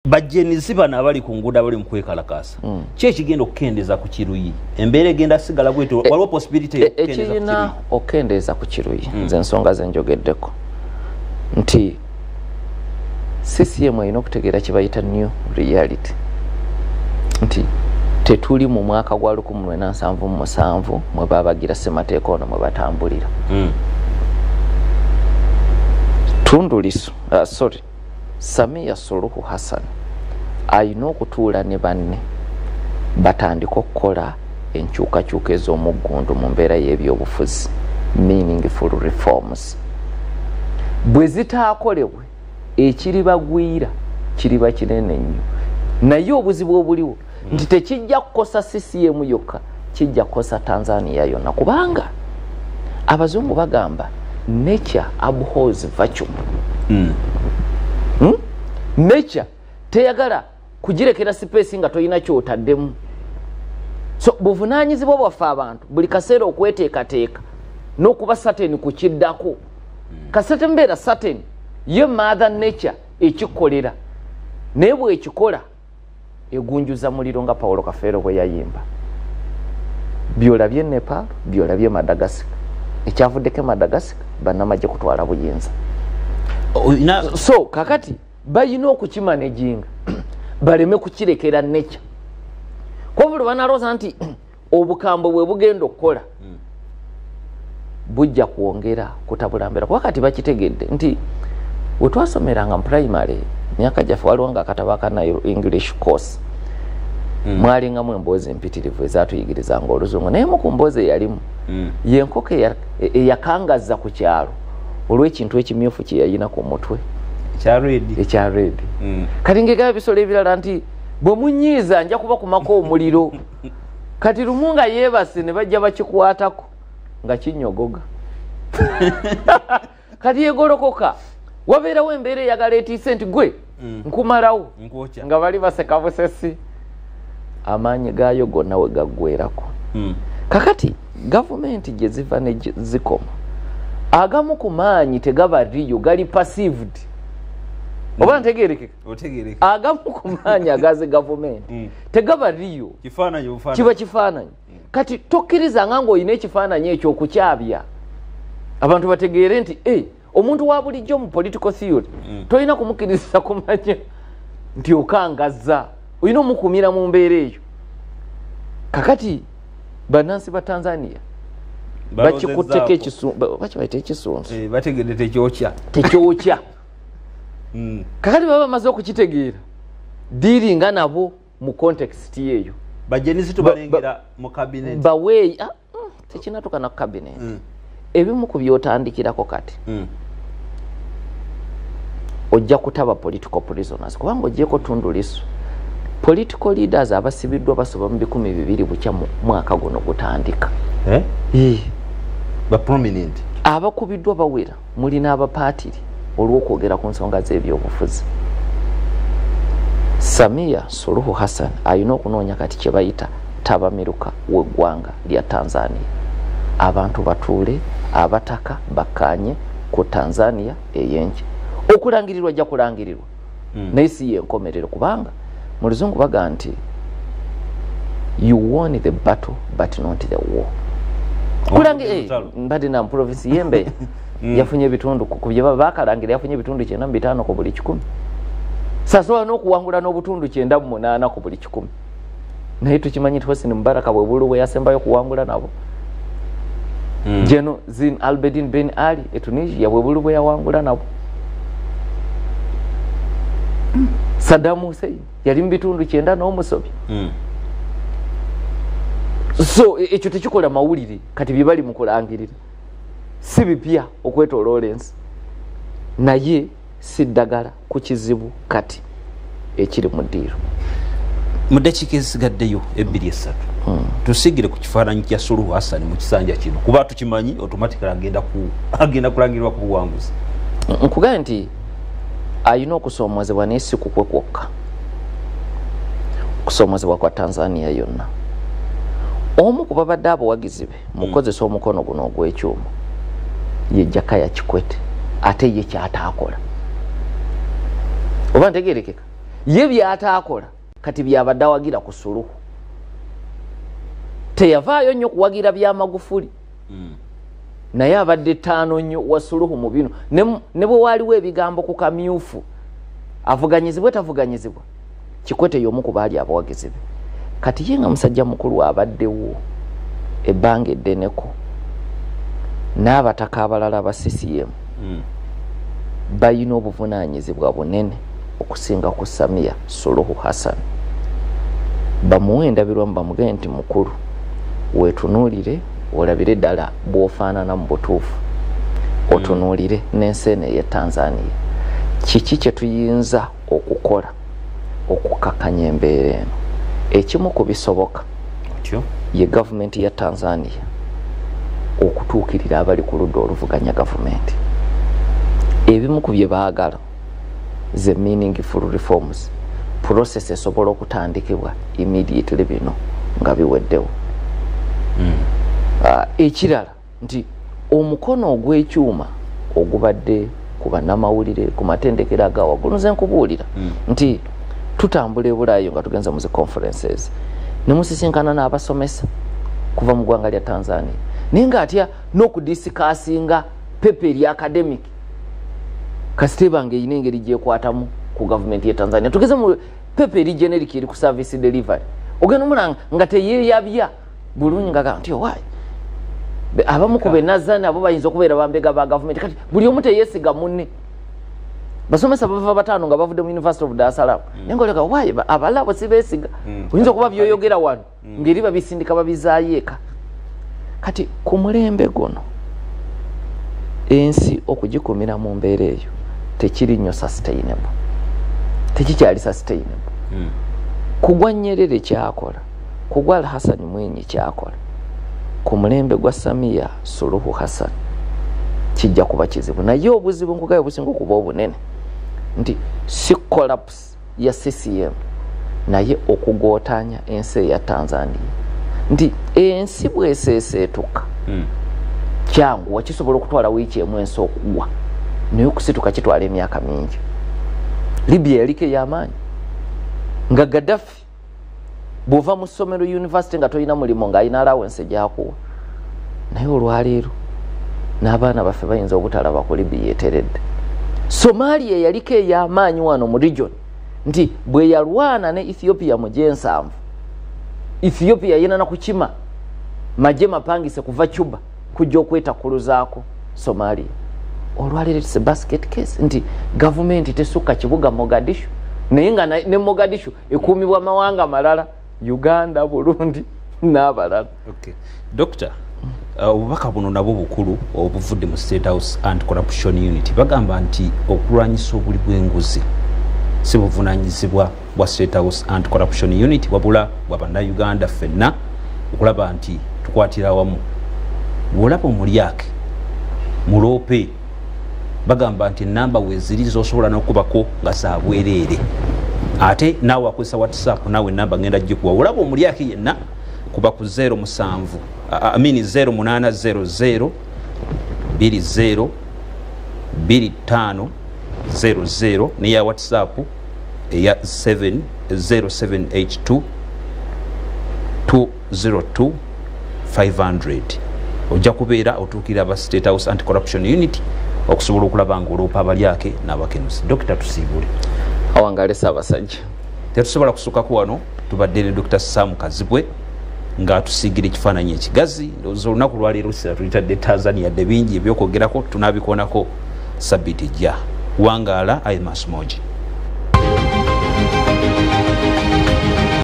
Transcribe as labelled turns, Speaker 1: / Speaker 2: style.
Speaker 1: bajjenizi bano abali ku nguudo abali mu kwekalakaasa ki ekigenda okukendeeza ku kiruyi embeera egenda sigala bwetyo waliwo possibility
Speaker 2: ekirina okukendeeza ku kiruyi nze ensonga ze njogeddeko nti CCM erina okutegeera kye bayita new reality nti tetuli mu mwaka gwa 1977 mwe babagira ssemateeka ono mwe batambulira Tundu Lissu Samia Suluhu Hassan ayina okutuula ne banne batandika okukola enkyukakyuka ez'omuggundu mu mbeera y'ebyobufuzi meaningful reforms bwe zitaakolebwe ekiribagwira kiriba kinene nnyo naye obuzibu obuliwo nti tekijja kukosa CCM yokka kijja kukosa Tanzania yonna kubanga abazungu bagamba nature abhors virtue nature teyagala kugirekera space nga toyina kyotaddemu so buvunaanyizibwa bwaffe abantu buli kaseera okweteekateeka n'okuba certain ku kiddako kasete mbeera certain ye mother nature ekikolera naye bw'ekikola egunjuza muliro nga Paulo Kafeero bwe yayimba byolabye Nepal byolabye Madagascar ekyavuddeko Madagascar bannamagye kutwala buyinza so kakati bayina okukimanejinga baleme kukirekera nature kwabuli banalooza nti obukambo bwe bugenda okukola bujja kwongera kutabulambera kuba kati bakitegedde nti we twasomeranga mu primary myaka gyaffe waliwo nga akatabo akana English course mwalingamu emboozi empitirivu ezatuyigirizanga oluzungu naye mu ku mboozi eyalimu yenkoko eyakangaza ku kyalo olw'ekintu ekimyufu kye yayina ku mutwe ekya reedi kati ngegaba bisolo ebirala nti bwe munyiiza nja kuba kumako omuliro kati lumu nga yeebase ne bajja bakikwatako nga kinyogoga kati yegolokoka wabeerawo embeera eyagala etiise nti gwe nkumalawo nga bali baseka busesi amaanyi gaayo gonna we gaggweerako kakati gavumenti gye ziva ne zikoma agamu ku maanyi tegaba riyo gali perceived oba ntegeerekeka agamu ku maanyi agaze gavumenti tegaba riyo kiba kifaananyi kati tokkiriza nga ng'olina ekifaananyi ekyo okukyabya abantu bategeere nti omuntu wa bulijjo mu political theory tolina kumukkiriza kumanya nti okangazza olina omukumira mu mbeera eyo kakati bannansi ba Tanzania bakikutteko bakibaita ekisunsu
Speaker 1: bategedde tekyokya
Speaker 2: kakati baba bamaze okukitegeera diiringa nabo mu context yeeyo
Speaker 1: bajenizi tubalengera mu cabinet
Speaker 2: baweeyi tekinatuukana ku cabinet ebimu ku byotandikirako kati ojja kutaba political prisoners kubanga ojjeko Tundu Lissu political leaders abasibiddwa basoba mu 200 bukya mu mwaka guno gutandika
Speaker 1: ba prominent
Speaker 2: abakubiddwa bawera mulina abapaatiri olw'okwogera ku nsonga z'ebyobufuzi Samia Suluhu Hassan ayina okunoonya kati kye bayita tabamiruka w'eggwanga lya Tanzania abantu batuule abataka bakkaanye ku Tanzania ey'enki okulangirirwa ajja kulangirirwa naye si yenkomerero kubanga mu luzungu baga nti you won the battle but not the war kulangi mbadde na province yembe yafunye ebitundu ku bye bakalangira yafunye ebitundu 9 ku buli 100 sasobola n'okuwangula n'obutundu 98 ku buli 100 naye tukimanyi Hosni Mubaraka bwe bulu bwe yasembayo kuwangula nabo Jeno Zine Albedin Ben Ali Tunisia bwe bulu bwe yawangula nabo Saddam Hussein yali mu bitundu 9 n'omusobi so ekyo tekikola mawulire kati bye bali mu kulangirira si bipya okwetoloola ensi naye siddagala ku kizibu kati ekiri mu ddiiro
Speaker 1: mu dakiika ezisigaddeyo 2-3 tusigire ku kifaananyi kya Suluhu Hassan mu kisanja kino kuba tukimanyi automatically agenda kulangirirwa ku buwanguzi
Speaker 2: nkugaye nti ayina okusoomozebwa naye si kukwe kwokka okusoomozebwa kwa Tanzania yonna omu ku babadde abawagizi be mukozesa omukono guno ogw'ekyuma ye Jakaya Kikwete ate ye kyataakola oba ntegeerekeka ye byataakola kati byabadde awagira ku Suluhu teyavaayo nnyo kuwagira bya Magufuli naye abadde ttaano nnyo wa Suluhu mu bino ne bwe waaliwo ebigambo ku kamyufu avuganyizibwe tavuganyizibwa Kikwete y'omu ku baali abawagizi be kati ye nga musajja mukulu abaddewo ebbanga eddeneko n'abataka abalala ba CCM bayina obuvunaanyizibwa bunene okusinga ku Samia Suluhu Hassan bamuwe endabirwamu bamugende nti mukulu weetunuulire olabire ddala bw'ofaanana mu butuufu otunuulire n'ensi eno eya Tanzania kiki kye tuyinza okukola okukakanya embeera eno ekimu ku bisoboka ye gavumenti ya Tanzania okutuukirira abali ku ludda oluvuganya gavumenti ebimu ku bye baagala ze meaningful reforms process esobola okutandikibwa immediately bino nga biweddewo ekirala nti omukono ogw'ekyuma ogubadde ku bannamawulire ku matendekero agawaggulu nze nkubuulira nti tutambula ebulaayo nga tugenza mu zi conferences ne musisinkana n'abasomesa kuva mu ggwanga lya Tanzania naye ng'atya n'okudisikasinga pepa eri academic kasite bange eyina engeri gyekwatamu ku gavumenti ya Tanzania tugeze mu pepa eri generic eri ku service delivery ogenda omulanga nga teyeeyabya bulungi nga nti owaayi abamu ku benazani abo bayinza okubeera bambega ba gavumenti kati buli omu teyeesiga munne basomesa bava bataano nga bavudde mu University of Dar es Salaam nengoleka waayi abalabo sibeesiga oyinza okuba byoyogera wano ngeri babisindika babizaayo eka kati ku mulembe guno ensi okugikumira mu mbeera eyo tekiri nnyo sustainable tekikyali sustainable kugwa Nyerere kyakola kugwa Hassan Mwinyi kyakola ku mulembe gwa Samia Suluhu Hassan kijja kuba kizibu naye obuzibu nkugayo businga okuba obunene nti si collapse ya CCM naye okugootanya ensi ya Tanzania nti ensi bweseeseetuka kyangu wakisobola okutwala wiiki emu ensi okugwa naye okusituka kitwala emyaka mingi Libya yaliko ey'amaanyi nga Gaddafi bw'ova mu ssomero university nga tolina mulimo ng'alina allowance gyakuwa naye olwaleero n'abaana baffe bayinza obutalaba ku Libya eteredde Somalia yaliko ey'amaanyi wano mu region nti bwe yalwana ne Ethiopia mu G7 Ethiopia yena na kukima maje mapangise kuva Cuba kujja okwetakuluzaako Somalia olwaleero it's a basket case nti gavumenti tesukka kibuga Mogadishu naye nga ne Mogadishu ekuumibwa amawanga malala Uganda Burundi n'abalala.
Speaker 1: Okay. Doctor, obubaka buno nabwo bukulu obuvudde mu State House Anti-Corruption Unit bagamba nti okulwanyisa obuli bw'enguzi si buvunaanyizibwa bwa State House Anti-Corruption Unit wabula bwa bannayuganda ffenna okulaba nti tukwatira wamu bw'olaba omulyake muloope bagamba nti enamba weeziri z'osobola n'okubako nga zaabwereere ate naawe akozesa WhatsApp naawe enamba ngenda gikuwa olaba omulyake yenna kuba ku 07 0800 20 2500 neya WhatsApp eya 0782 202 500 ojja kubeera otuukira aba State House Anti-Corruption Unit okusobola okulaba nga oloopa abalyake n'abakenusi. Dr. tusiibule
Speaker 2: awangale Ssaabasajja
Speaker 1: tetusobola kusukako wano tubadde ne Dr. Sam Kazibwe nga tusiigira ekifaananyi ekigazi ndowooza olunaku lwaleero tuyitadde Tanzania de bingi ebyokwogerako tunabikoonako sabbiiti ejja wangaala Imas Moji.